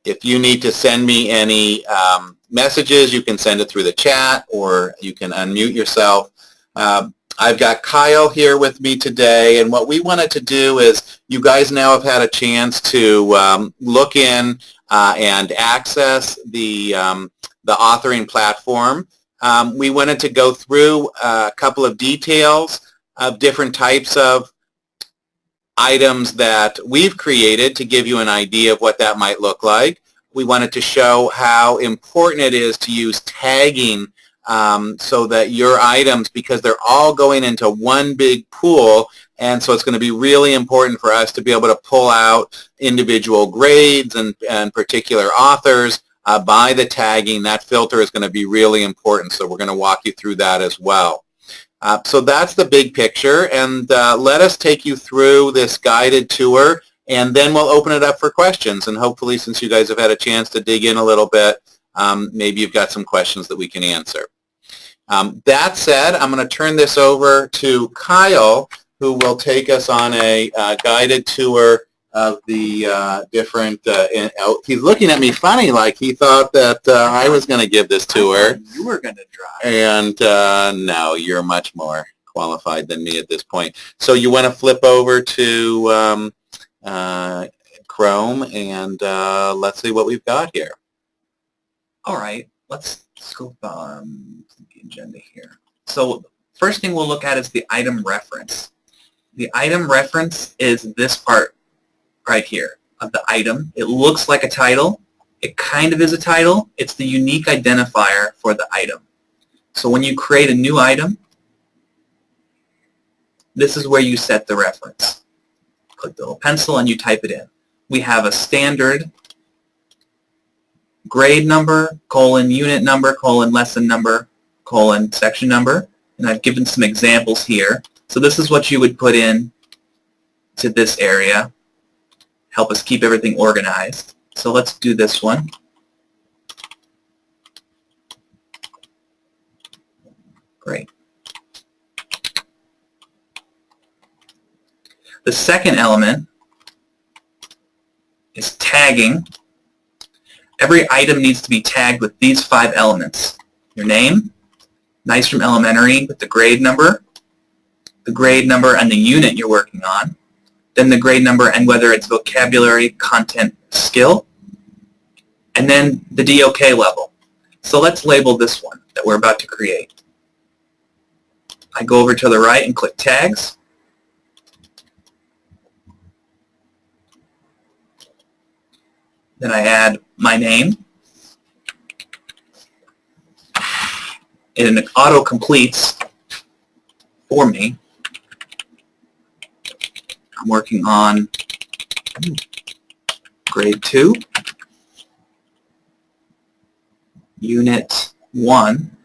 If you need to send me any messages, you can send it through the chat or you can unmute yourself. I've got Kyle here with me today, and what we wanted to do is you guys now have had a chance to look in and access the authoring platform. We wanted to go through a couple of details of different types of items that we've created to give you an idea of what that might look like. We wanted to show how important it is to use tagging so that your items, because they're all going into one big pool, and so it's going to be really important for us to be able to pull out individual grades and particular authors by the tagging. That filter is going to be really important, so we're going to walk you through that as well. So that's the big picture, and let us take you through this guided tour, and then we'll open it up for questions. And hopefully, since you guys have had a chance to dig in a little bit, maybe you've got some questions that we can answer. That said, I'm going to turn this over to Kyle, who will take us on a guided tour of the different, he's looking at me funny like he thought that I was going to give this tour. You were going to drive. And no, you're much more qualified than me at this point. So you want to flip over to Chrome, and let's see what we've got here. All right, let's go the agenda here. So first thing we'll look at is the item reference. The item reference is this part right here of the item. It looks like a title. It kind of is a title. It's the unique identifier for the item. So when you create a new item, this is where you set the reference. Click the little pencil and you type it in. We have a standard grade number, colon, unit number, colon, lesson number, colon, section number. And I've given some examples here. So this is what you would put in to this area. Help us keep everything organized. So let's do this one. Great. The second element is tagging. Every item needs to be tagged with these 5 elements. Your name, Nystrom Elementary with the grade number and the unit you're working on, then the grade number and whether it's vocabulary, content, skill, and then the DOK level. So let's label this one that we're about to create. I go over to the right and click Tags. Then I add my name. And it auto-completes for me. I'm working on grade 2, unit 1.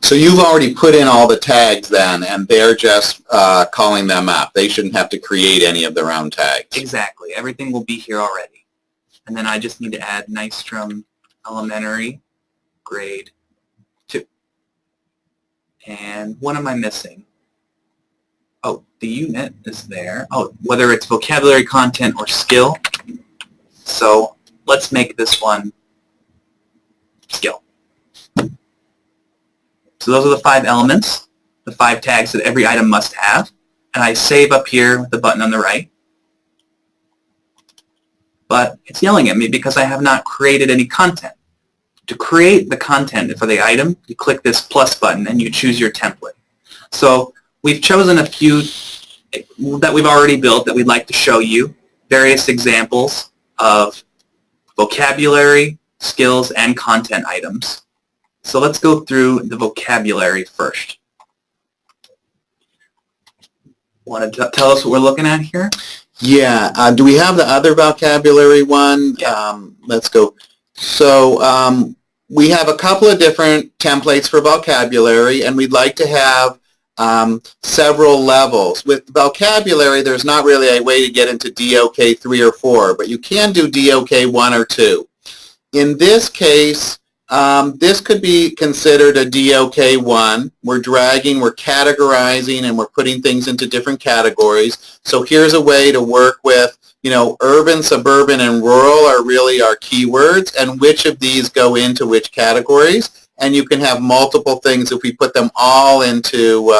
So you've already put in all the tags then, and they're just calling them up. They shouldn't have to create any of their own tags. Exactly. Everything will be here already. And then I just need to add Nystrom Elementary, grade 2. And what am I missing? Oh, the unit is there. Oh, whether it's vocabulary, content, or skill. So let's make this one skill. So those are the 5 elements, the 5 tags that every item must have. And I save up here with the button on the right. But it's yelling at me because I have not created any content. To create the content for the item, you click this plus button and you choose your template. So we've chosen a few that we've already built that we'd like to show you, various examples of vocabulary, skills, and content items. So let's go through the vocabulary first. Want to tell us what we're looking at here? Yeah. Do we have the other vocabulary one? Yeah. Let's go. So we have a couple of different templates for vocabulary, and we'd like to have several levels. With vocabulary, there's not really a way to get into DOK 3 or 4, but you can do DOK 1 or 2. In this case, this could be considered a DOK 1. We're dragging, we're categorizing, and we're putting things into different categories. So here's a way to work with urban, suburban, and rural are really our keywords, and which of these go into which categories. And you can have multiple things if we put them all into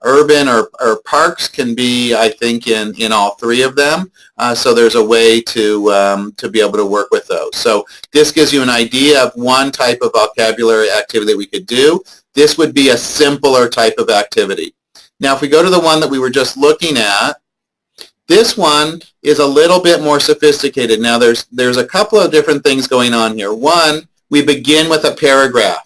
urban, or parks can be, I think, in all three of them. So there's a way to be able to work with those. So this gives you an idea of one type of vocabulary activity that we could do. This would be a simpler type of activity. Now, if we go to the one that we were just looking at, this one is a little bit more sophisticated. Now, there's a couple of different things going on here. One, we begin with a paragraph.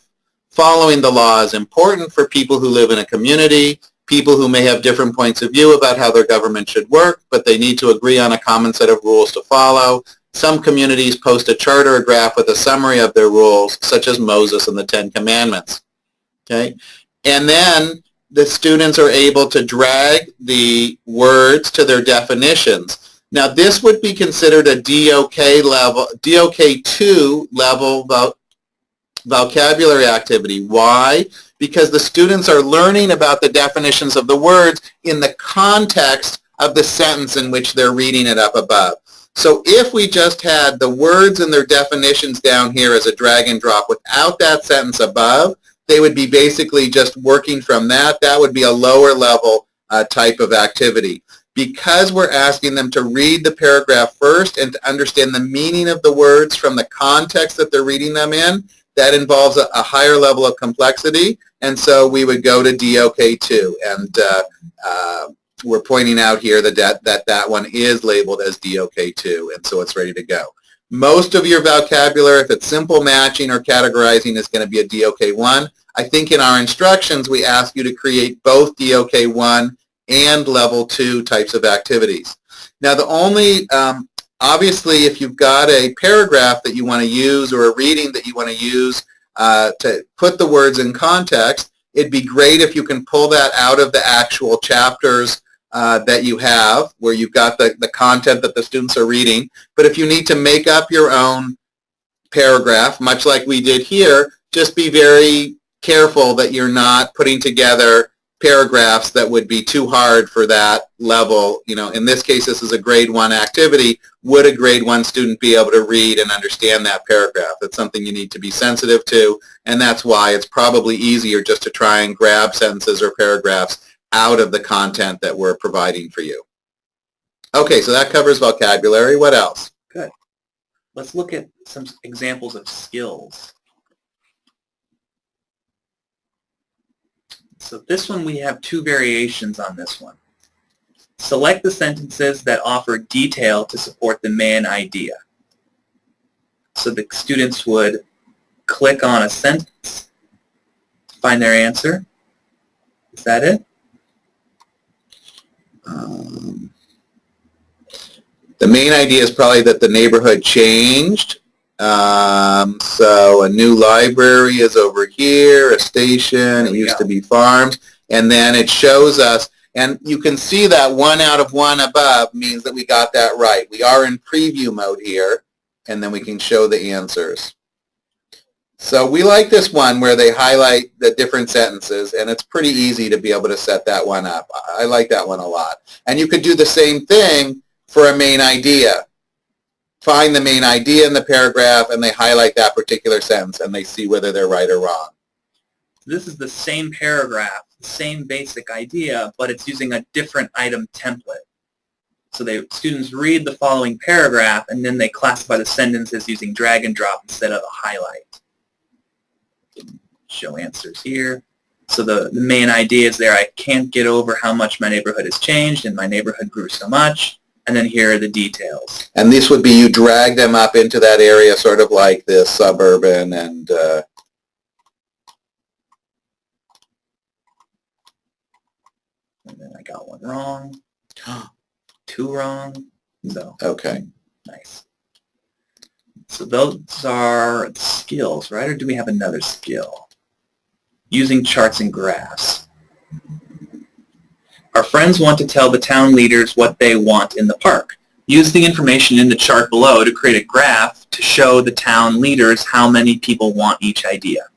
Following the law is important for people who live in a community, people who may have different points of view about how their government should work, but they need to agree on a common set of rules to follow. Some communities post a chart or a graph with a summary of their rules, such as Moses and the Ten Commandments. Okay? And then the students are able to drag the words to their definitions. Now, this would be considered a DOK level, DOK2 level vocabulary activity. Why? Because the students are learning about the definitions of the words in the context of the sentence in which they're reading it up above. So if we just had the words and their definitions down here as a drag and drop without that sentence above, they would be basically just working from that. That would be a lower level type of activity. Because we're asking them to read the paragraph first and to understand the meaning of the words from the context that they're reading them in, that involves a higher level of complexity, and so we would go to DOK2. And we're pointing out here that one is labeled as DOK2, and so it's ready to go. Most of your vocabulary, if it's simple matching or categorizing, is going to be a DOK1. I think in our instructions we ask you to create both DOK1 and level 2 types of activities. Now, the only obviously, if you've got a paragraph that you want to use or a reading that you want to use to put the words in context, it'd be great if you can pull that out of the actual chapters that you have, where you've got the content that the students are reading. But if you need to make up your own paragraph, much like we did here, just be very careful that you're not putting together paragraphs that would be too hard for that level. In this case, this is a grade 1 activity. Would a grade 1 student be able to read and understand that paragraph? That's something you need to be sensitive to, and that's why it's probably easier just to try and grab sentences or paragraphs out of the content that we're providing for you. Okay, so that covers vocabulary. What else? Good. Let's look at some examples of skills. So this one, we have two variations on this one. Select the sentences that offer detail to support the main idea. So the students would click on a sentence, find their answer. Is that it? The main idea is probably that the neighborhood changed. So a new library is over here, a station, it used to be farms, and then it shows us, and you can see that 1 out of 1 above means that we got that right. We are in preview mode here, and then we can show the answers. So we like this one where they highlight the different sentences, and it's pretty easy to be able to set that one up. I like that one a lot. And you could do the same thing for a main idea. Find the main idea in the paragraph, and they highlight that particular sentence, and they see whether they're right or wrong. This is the same paragraph, the same basic idea, but it's using a different item template. So students read the following paragraph, and then they classify the sentences using drag and drop instead of a highlight. Show answers here. So the main idea is there: I can't get over how much my neighborhood has changed, and my neighborhood grew so much. And then here are the details. And this would be, you drag them up into that area, sort of like this suburban and then I got one wrong. 2 wrong. So okay. Nice. So those are the skills, right? Or do we have another skill? Using charts and graphs. Our friends want to tell the town leaders what they want in the park. Use the information in the chart below to create a graph to show the town leaders how many people want each idea.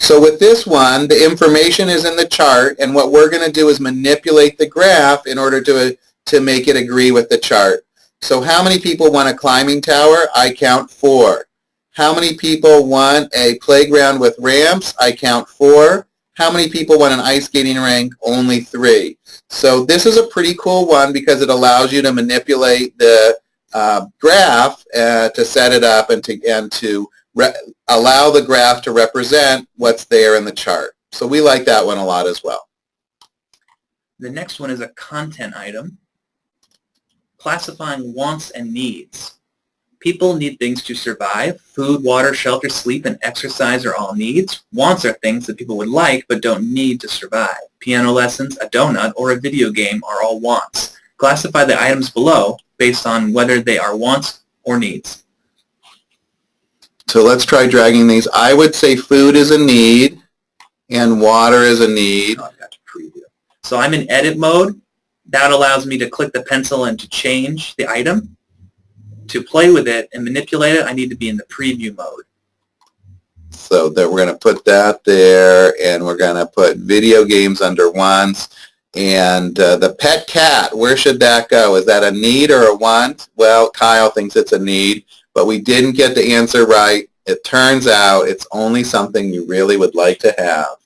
So with this one, the information is in the chart, and what we're going to do is manipulate the graph in order to make it agree with the chart. So how many people want a climbing tower? I count 4. How many people want a playground with ramps? I count 4. How many people want an ice skating rink? Only 3. So this is a pretty cool one because it allows you to manipulate the graph to set it up and to allow the graph to represent what's there in the chart. So we like that one a lot as well. The next one is a content item, classifying wants and needs. People need things to survive. Food, water, shelter, sleep, and exercise are all needs. Wants are things that people would like but don't need to survive. Piano lessons, a donut, or a video game are all wants. Classify the items below based on whether they are wants or needs. So let's try dragging these. I would say food is a need and water is a need. Oh, I've got to preview. So I'm in edit mode. That allows me to click the pencil and to change the item. To play with it and manipulate it, I need to be in the preview mode. So that we're going to put that there, and we're going to put video games under wants. And the pet cat, where should that go? Is that a need or a want? Well, Kyle thinks it's a need, but we didn't get the answer right. It turns out it's only something you really would like to have.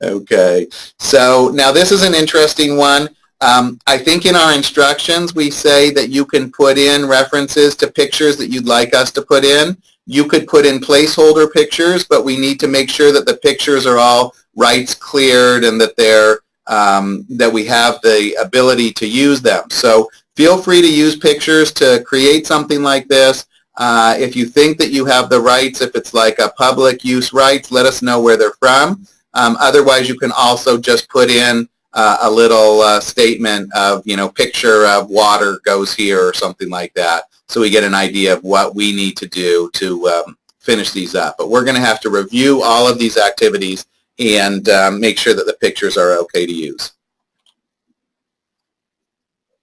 Okay, so now this is an interesting one. I think in our instructions we say that you can put in references to pictures that you'd like us to put in. You could put in placeholder pictures, but we need to make sure that the pictures are all rights cleared and that they're that we have the ability to use them. So feel free to use pictures to create something like this. If you think that you have the rights, if it's like a public use rights, let us know where they're from. Otherwise, you can also just put in a little statement of, you know, picture of water goes here or something like that, so we get an idea of what we need to do to finish these up. But we're going to have to review all of these activities and make sure that the pictures are okay to use.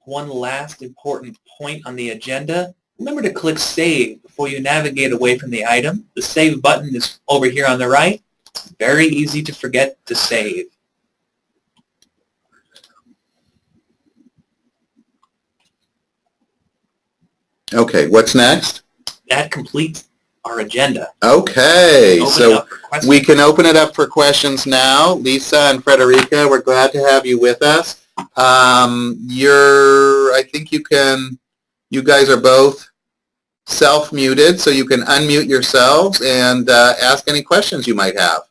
One last important point on the agenda. Remember to click Save before you navigate away from the item. The Save button is over here on the right. It's very easy to forget to save. Okay, what's next? That completes our agenda. Okay, so we can open it up for questions now. Lisa and Frederica, we're glad to have you with us. I think you guys are both self-muted, so you can unmute yourselves and ask any questions you might have.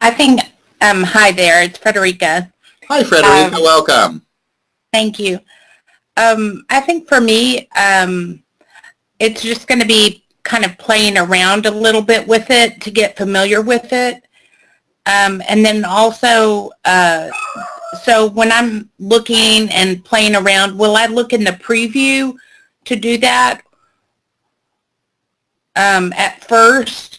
I think, hi there, it's Frederica. Hi, Frederica, welcome. Thank you. I think for me, it's just going to be kind of playing around a little bit with it to get familiar with it. And then also, so when I'm looking and playing around, will I look in the preview to do that at first,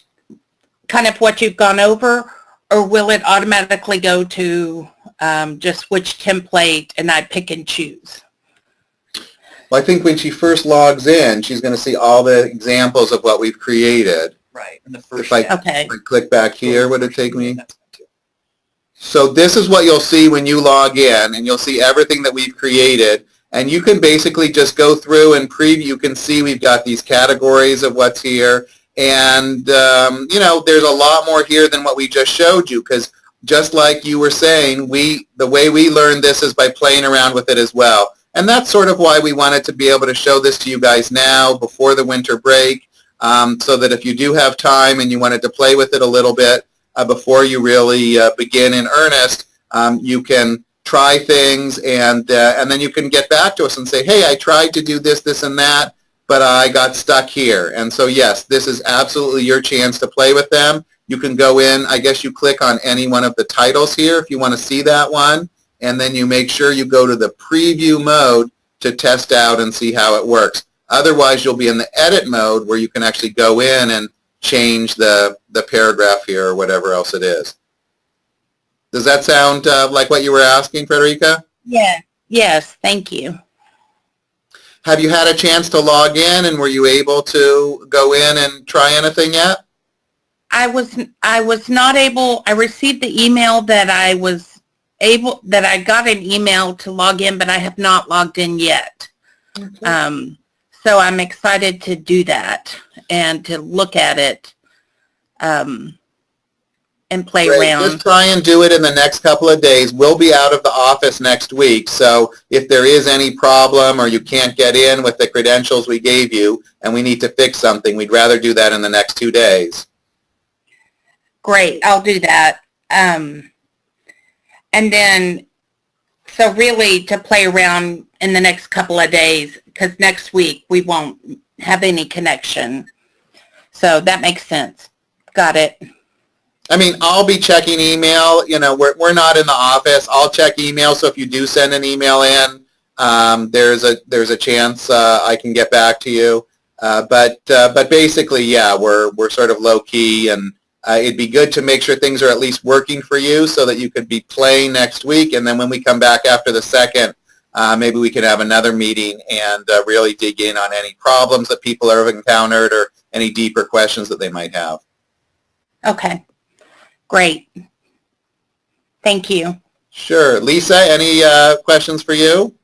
kind of what you've gone over? Or will it automatically go to just which template and I pick and choose? Well, I think when she first logs in, she's going to see all the examples of what we've created. Right. And the first if I click back here, would it take me? So this is what you'll see when you log in, and you'll see everything that we've created. And you can basically just go through and preview. You can see we've got these categories of what's here. And, you know, there's a lot more here than what we just showed you, because just like you were saying, the way we learned this is by playing around with it as well. And that's sort of why we wanted to be able to show this to you guys now before the winter break, so that if you do have time and you wanted to play with it a little bit before you really begin in earnest, you can try things and then you can get back to us and say, hey, I tried to do this, this, and that, but I got stuck here. And so, yes, this is absolutely your chance to play with them. You can go in, I guess you click on any one of the titles here if you want to see that one, and then you make sure you go to the preview mode to test out and see how it works. Otherwise, you'll be in the edit mode where you can actually go in and change the paragraph here or whatever else it is. Does that sound like what you were asking, Frederica? Yeah. Yes, thank you. Have you had a chance to log in, and were you able to go in and try anything yet? I was not able. I received the email that I got an email to log in, but I have not logged in yet. Okay. So I'm excited to do that and to look at it and play Great. around. Just try and do it in the next couple of days. We'll be out of the office next week, so if there is any problem or you can't get in with the credentials we gave you and we need to fix something, we'd rather do that in the next 2 days. Great, I'll do that. And then, so really to play around in the next couple of days, because next week we won't have any connection. So that makes sense. Got it. I mean, I'll be checking email. You know, we're not in the office. I'll check email, so if you do send an email in, there's a chance I can get back to you. But basically, yeah, we're sort of low key, and it'd be good to make sure things are at least working for you so that you could be playing next week. And then when we come back after the 2nd, maybe we can have another meeting and really dig in on any problems that people have encountered or any deeper questions that they might have. Okay. Great. Thank you. Sure. Lisa, any questions for you?